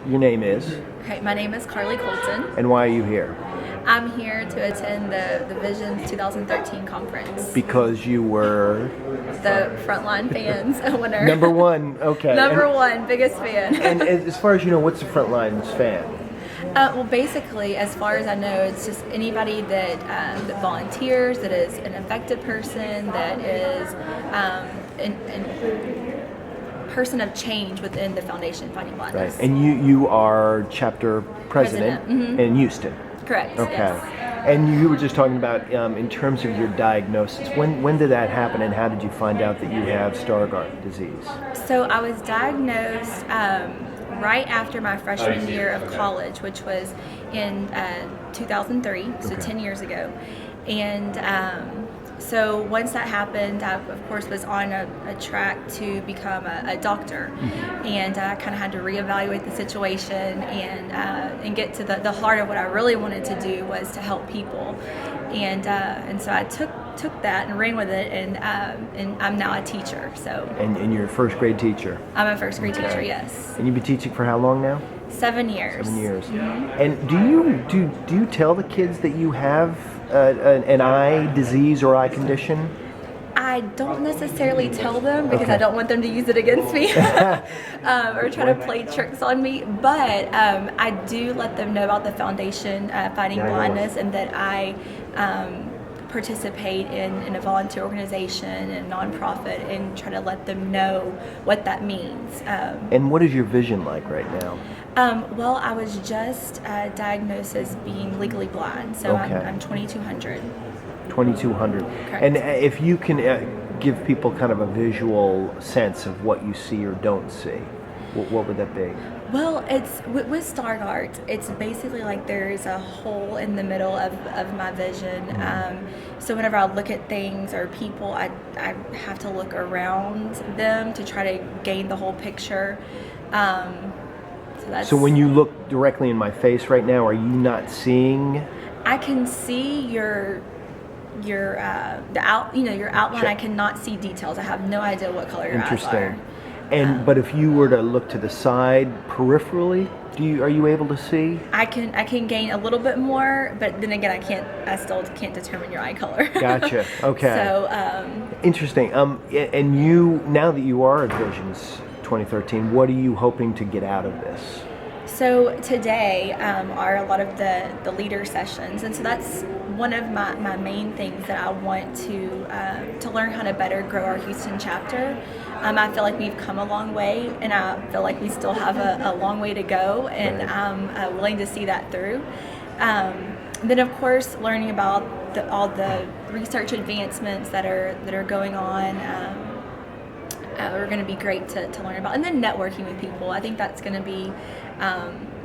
Your name is? Okay, my name is Carley Colton. And why are you here? I'm here to attend the Visions 2013 conference. Because you were? The Frontline Fans winner. Number one, okay. Number one, biggest fan. And as far as you know, what's the Frontline's fan? Well, basically, as far as I know, it's just anybody that volunteers, that is an affected person, that is an person of change within the Foundation Fighting Blindness. Right. And you are chapter president in Houston. Correct. Okay. Yes. And you were just talking about in terms of your diagnosis. When did that happen, and how did you find out that you have Stargardt disease? So I was diagnosed right after my freshman year of college, which was in 2003, so 10 years ago. And so once that happened, I, of course, was on a track to become a doctor. And I kind of had to reevaluate the situation and get to the heart of what I really wanted to do was to help people. And so I took that and ran with it, and I'm now a teacher. So. And you're a first grade teacher? I'm a first grade teacher, yes. And you've been teaching for how long now? 7 years. 7 years. And do you tell the kids that you have an eye disease or eye condition? I don't necessarily tell them because I don't want them to use it against me or try to play tricks on me. But I do let them know about the Foundation Fighting Blindness, and that I participate in a volunteer organization and a nonprofit, and try to let them know what that means. And what is your vision like right now? Well, I was just diagnosed as being legally blind, so I'm 2200. 2200. Correct. And if you can give people kind of a visual sense of what you see or don't see, what would that be? Well, it's with Stargardt, it's basically like there's a hole in the middle of my vision. So whenever I look at things or people, I have to look around them to try to gain the whole picture. So when you look directly in my face right now, are you not seeing? I can see your outline. Sure. I cannot see details. I have no idea what color your eyes are. And but if you were to look to the side peripherally, are you able to see? I can gain a little bit more, but then again, I still can't determine your eye color. Gotcha. Okay. So interesting. And you, now that you are at Visions 2013, what are you hoping to get out of this? So today are a lot of the leader sessions, and so that's one of my main things that I want to learn how to better grow our Houston chapter. I feel like we've come a long way, and I feel like we still have a long way to go, and I'm willing to see that through. Then, of course, learning about all the research advancements that are going on. Are going to be great to learn about, and then networking with people. I think that's going to be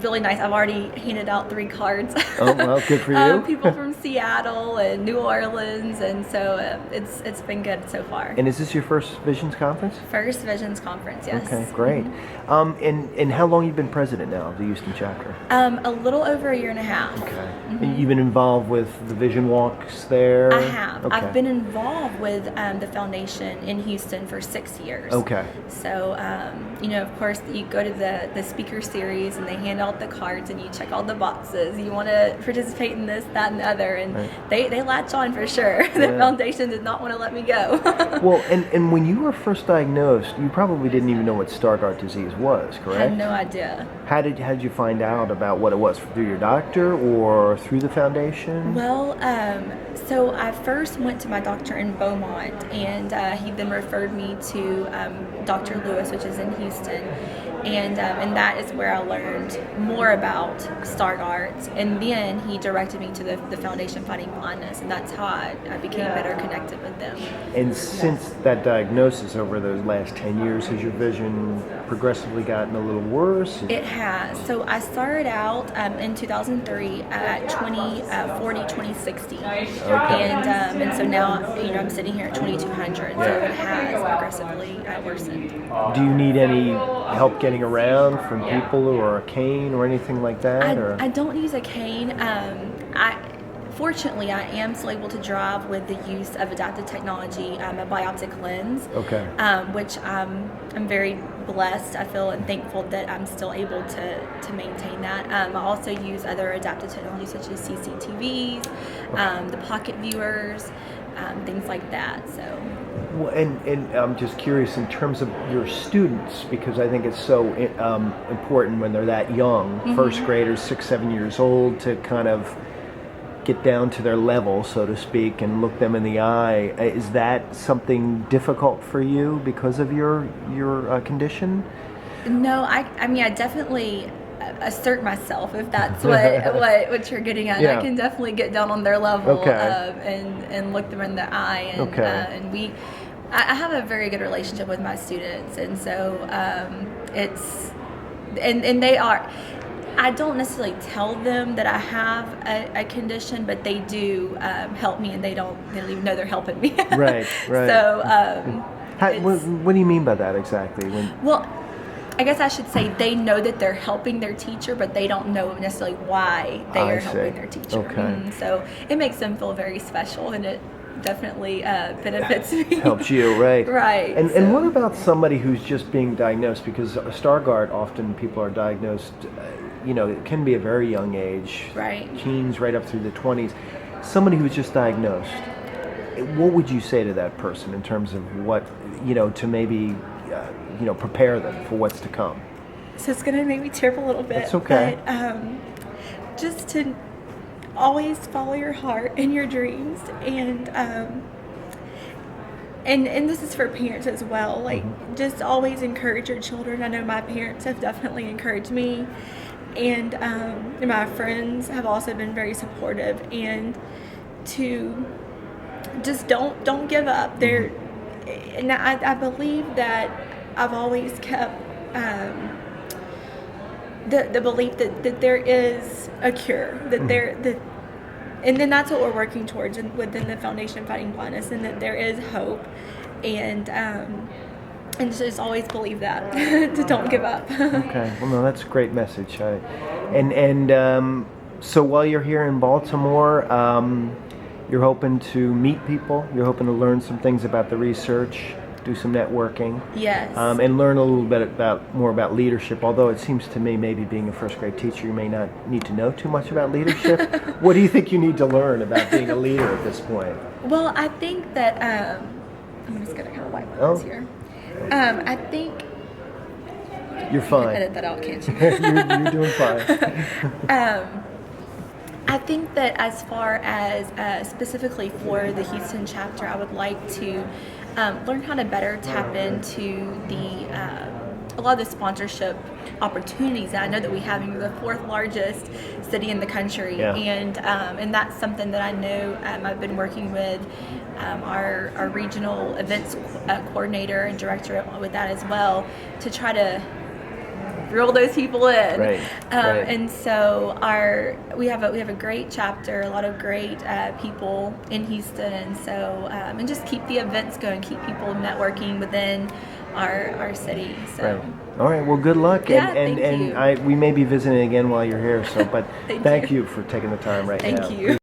really nice. I've already handed out 3 cards. Oh, well, good for you. People from Seattle and New Orleans, and so it's been good so far. And is this your first Visions conference? First Visions conference, yes. Okay, great. And how long have you been president now of the Houston chapter? A little over a year and a half. Okay. And you've been involved with the Vision Walks there? I have. Okay. I've been involved with the foundation in Houston for 6 years. Okay. So, of course, you go to the speaker series, and they hand out the cards, and you check all the boxes. You want to participate in this, that, and the other, and they latch on for sure. The foundation did not want to let me go. Well, and when you were first diagnosed, you probably didn't even know what Stargardt disease was, correct? I had no idea. How did you find out about what it was? Through your doctor or through the foundation? Well, so I first went to my doctor in Beaumont, and he then referred me to Dr. Lewis, which is in Houston. And that is where I learned more about Stargardt. And then he directed me to the Foundation Fighting Blindness, and that's how I became better connected with them. And since that diagnosis over those last 10 years, has your vision progressively gotten a little worse? It has. So I started out in 2003 at 2040, 2060. Okay. And so now, I'm sitting here at 2200. So it has progressively worsened. Do you need any help getting around from people, or a cane or anything like that? I don't use a cane. fortunately, I am still able to drive with the use of adaptive technology, a bioptic lens, Okay. which I'm very blessed, I feel, and thankful that I'm still able to maintain that. I also use other adaptive technologies such as CCTVs, the pocket viewers, things like that. So. Well, and I'm just curious in terms of your students, because I think it's so important when they're that young, first graders, 6, 7 years old, to kind of get down to their level, so to speak, and look them in the eye. Is that something difficult for you because of your condition? No, I mean, I definitely assert myself, if that's what you're getting at. Yeah. I can definitely get down on their level, Okay. and look them in the eye, and and I have a very good relationship with my students, and so it's and they are. I don't necessarily tell them that I have a condition, but they do help me, and they don't even know they're helping me. Right. So what do you mean by that exactly? Well, I guess I should say they know that they're helping their teacher, but they don't know necessarily why they are helping their teacher. Okay. So it makes them feel very special, and it definitely benefits me. Helps you, right? Right. And what about somebody who's just being diagnosed? Because Stargardt, often people are diagnosed, it can be a very young age, right? Teens right up through the 20s. Somebody who's just diagnosed, what would you say to that person in terms of what, to maybe, prepare them for what's to come? So it's going to make me tear up a little bit. That's okay. But just to always follow your heart and your dreams, and this is for parents as well. Like, just always encourage your children. I know my parents have definitely encouraged me, and my friends have also been very supportive. And to just don't give up. And I believe that I've always kept the belief that there is a cure, and then that's what we're working towards within the Foundation Fighting Blindness, and that there is hope, and just always believe that, to don't give up. Okay, well, no, that's a great message. So while you're here in Baltimore, you're hoping to meet people, you're hoping to learn some things about the research, do some networking. Yes. And learn a little bit more about leadership, although it seems to me maybe being a first grade teacher, you may not need to know too much about leadership. What do you think you need to learn about being a leader at this point? Well, I think that, I'm just going to kind of wipe my hands here. I think... You're fine. Edit that out, can't you? You're doing fine. I think that as far as specifically for the Houston chapter, I would like to learn how to better tap into a lot of the sponsorship opportunities that I know that we have. We're the 4th largest city in the country, yeah. And that's something that I know I've been working with our regional events coordinator and director with that as well, to try to reel those people in. Right. And so we have a great chapter, a lot of great people in Houston, and so and just keep the events going, keep people networking within our city. So. Right. All right. Well, good luck, Yeah, and we may be visiting again while you're here. So, but Thank you for taking the time right now. Thank you.